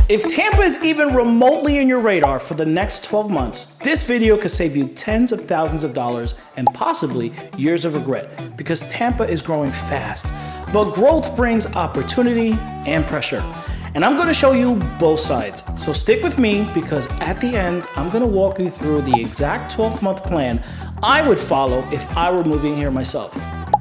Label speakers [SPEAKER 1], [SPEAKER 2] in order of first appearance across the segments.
[SPEAKER 1] If Tampa is even remotely in your radar for the next 12 months, this video could save you tens of thousands of dollars and possibly years of regret, because Tampa is growing fast. But growth brings opportunity and pressure. And I'm going to show you both sides. So stick with me, because at the end, I'm going to walk you through the exact 12-month plan I would follow if I were moving here myself.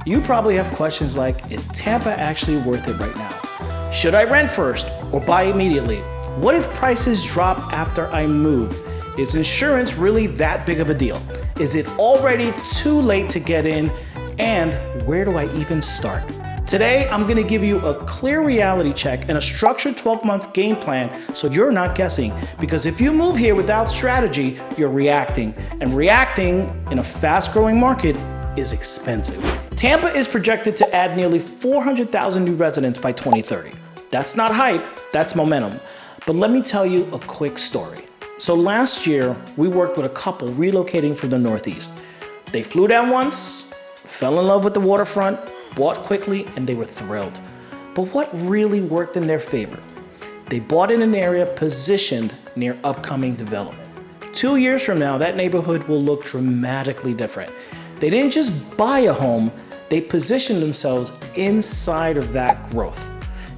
[SPEAKER 1] You probably have questions like, is Tampa actually worth it right now? Should I rent first or buy immediately? What if prices drop after I move? Is insurance really that big of a deal? Is it already too late to get in? And where do I even start? Today, I'm gonna give you a clear reality check and a structured 12-month game plan so you're not guessing. Because if you move here without strategy, you're reacting. And reacting in a fast-growing market is expensive. Tampa is projected to add nearly 400,000 new residents by 2030. That's not hype, that's momentum. But let me tell you a quick story. So last year, we worked with a couple relocating from the Northeast. They flew down once, fell in love with the waterfront, bought quickly, and they were thrilled. But what really worked in their favor? They bought in an area positioned near upcoming development. 2 years from now, that neighborhood will look dramatically different. They didn't just buy a home, they positioned themselves inside of that growth.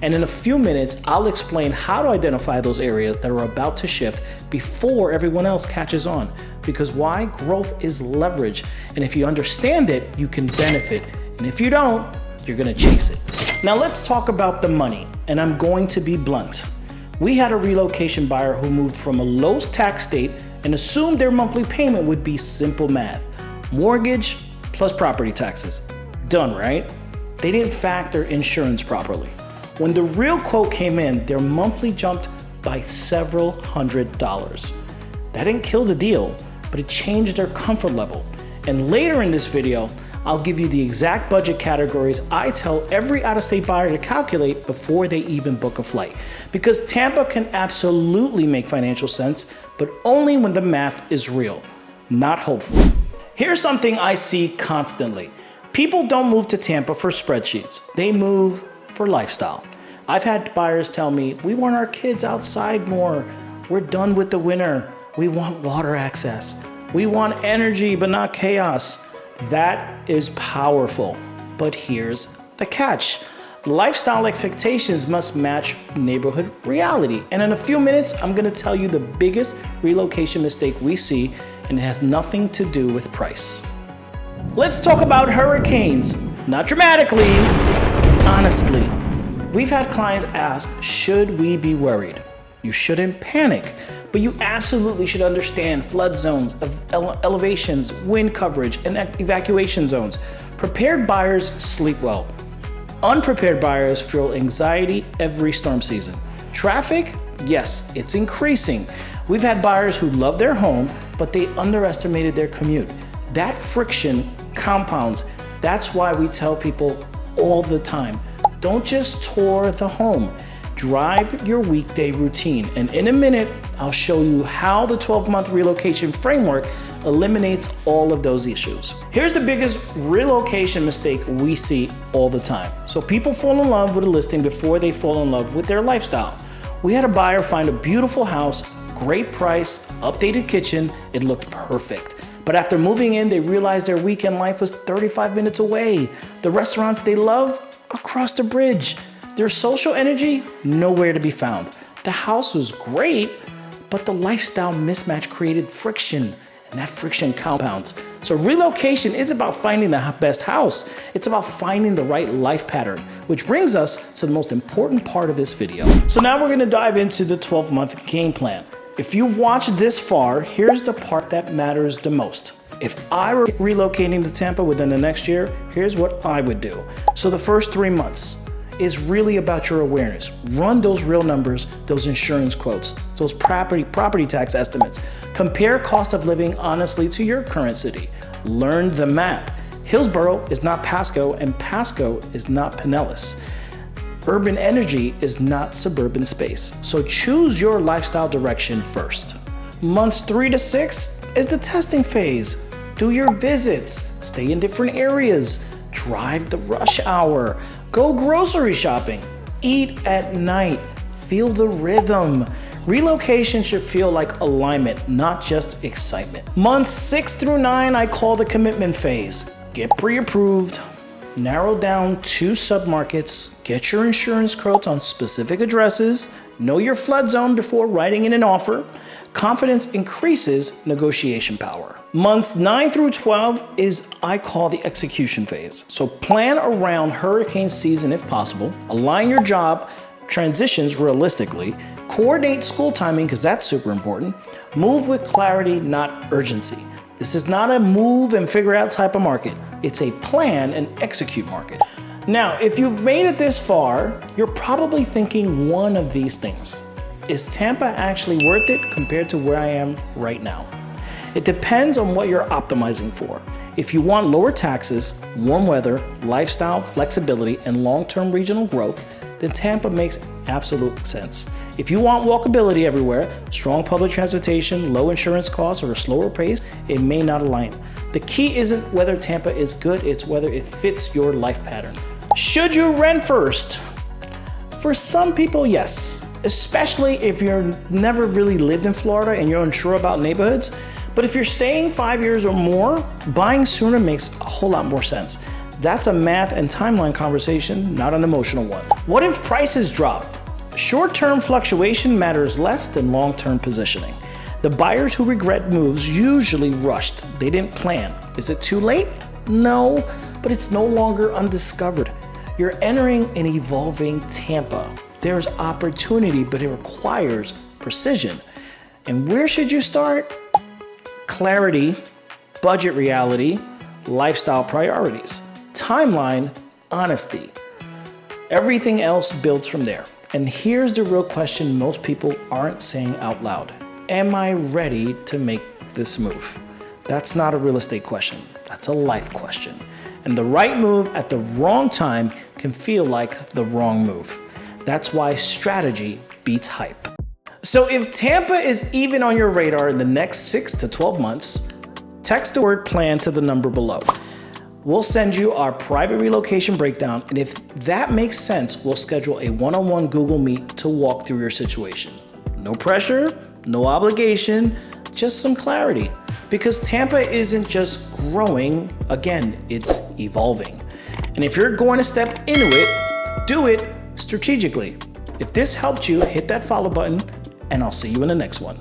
[SPEAKER 1] And in a few minutes, I'll explain how to identify those areas that are about to shift before everyone else catches on. Because why? Growth is leverage. And if you understand it, you can benefit. And if you don't, you're gonna chase it. Now let's talk about the money. And I'm going to be blunt. We had a relocation buyer who moved from a low tax state and assumed their monthly payment would be simple math. Mortgage plus property taxes. Done, right? They didn't factor insurance properly. When the real quote came in, their monthly jumped by several $100s. That didn't kill the deal, but it changed their comfort level. And later in this video, I'll give you the exact budget categories I tell every out-of-state buyer to calculate before they even book a flight. Because Tampa can absolutely make financial sense, but only when the math is real, not hopeful. Here's something I see constantly. People don't move to Tampa for spreadsheets. They move for lifestyle. I've had buyers tell me, we want our kids outside more. We're done with the winter. We want water access. We want energy, but not chaos. That is powerful. But here's the catch. Lifestyle expectations must match neighborhood reality. And in a few minutes, I'm gonna tell you the biggest relocation mistake we see, and it has nothing to do with price. Let's talk about hurricanes. Not dramatically, honestly. We've had clients ask, should we be worried? You shouldn't panic, but you absolutely should understand flood zones, elevations, wind coverage, and evacuation zones. Prepared buyers sleep well. Unprepared buyers feel anxiety every storm season. Traffic? Yes, it's increasing. We've had buyers who love their home, but they underestimated their commute. That friction compounds. That's why we tell people all the time, don't just tour the home, drive your weekday routine. And in a minute, I'll show you how the 12-month relocation framework eliminates all of those issues. Here's the biggest relocation mistake we see all the time. So people fall in love with a listing before they fall in love with their lifestyle. We had a buyer find a beautiful house, great price, updated kitchen, it looked perfect. But after moving in, they realized their weekend life was 35 minutes away. The restaurants they loved, across the bridge. Their social energy, nowhere to be found. The house was great, but the lifestyle mismatch created friction, and that friction compounds. So relocation is about finding the best house. It's about finding the right life pattern, which brings us to the most important part of this video. So now we're gonna dive into the 12-month game plan. If you've watched this far, here's the part that matters the most. If I were relocating to Tampa within the next year, here's what I would do. So the first 3 months is really about your awareness. Run those real numbers, those insurance quotes, those property tax estimates. Compare cost of living honestly to your current city. Learn the map. Hillsborough is not Pasco, and Pasco is not Pinellas. Urban energy is not suburban space. So choose your lifestyle direction first. Months 3 to 6 is the testing phase. Do your visits, stay in different areas, drive the rush hour, go grocery shopping, eat at night, Feel the rhythm. Relocation should feel like alignment, not just excitement. Months 6 through 9, I call the commitment phase. Get pre-approved, narrow down 2 submarkets, get your insurance quotes on specific addresses, know your flood zone before writing in an offer. Confidence increases negotiation power. Months 9 through 12 is I call the execution phase. So plan around hurricane season if possible, align your job transitions realistically, coordinate school timing because that's super important, move with clarity, not urgency. This is not a move and figure out type of market. It's a plan and execute market. Now, if you've made it this far, you're probably thinking one of these things. Is Tampa actually worth it compared to where I am right now? It depends on what you're optimizing for. If you want lower taxes, warm weather, lifestyle, flexibility, and long-term regional growth, then Tampa makes absolute sense. If you want walkability everywhere, strong public transportation, low insurance costs, or a slower pace, it may not align. The key isn't whether Tampa is good, it's whether it fits your life pattern. Should you rent first? For some people, yes, especially if you've never really lived in Florida and you're unsure about neighborhoods. But if you're staying 5 years or more, buying sooner makes a whole lot more sense. That's a math and timeline conversation, not an emotional one. What if prices drop? Short-term fluctuation matters less than long-term positioning. The buyers who regret moves usually rushed. They didn't plan. Is it too late? No, but it's no longer undiscovered. You're entering an evolving Tampa. There's opportunity, but it requires precision. And where should you start? Clarity, budget reality, lifestyle priorities, timeline, honesty. Everything else builds from there. And here's the real question most people aren't saying out loud. Am I ready to make this move? That's not a real estate question. That's a life question. And the right move at the wrong time can feel like the wrong move. That's why strategy beats hype. So if Tampa is even on your radar in the next 6 to 12 months, text the word plan to the number below. We'll send you our private relocation breakdown, and if that makes sense, we'll schedule a one-on-one Google Meet to walk through your situation. No pressure, no obligation, just some clarity. Because Tampa isn't just growing, again, it's evolving. And if you're going to step into it, do it strategically. If this helped you, hit that follow button, and I'll see you in the next one.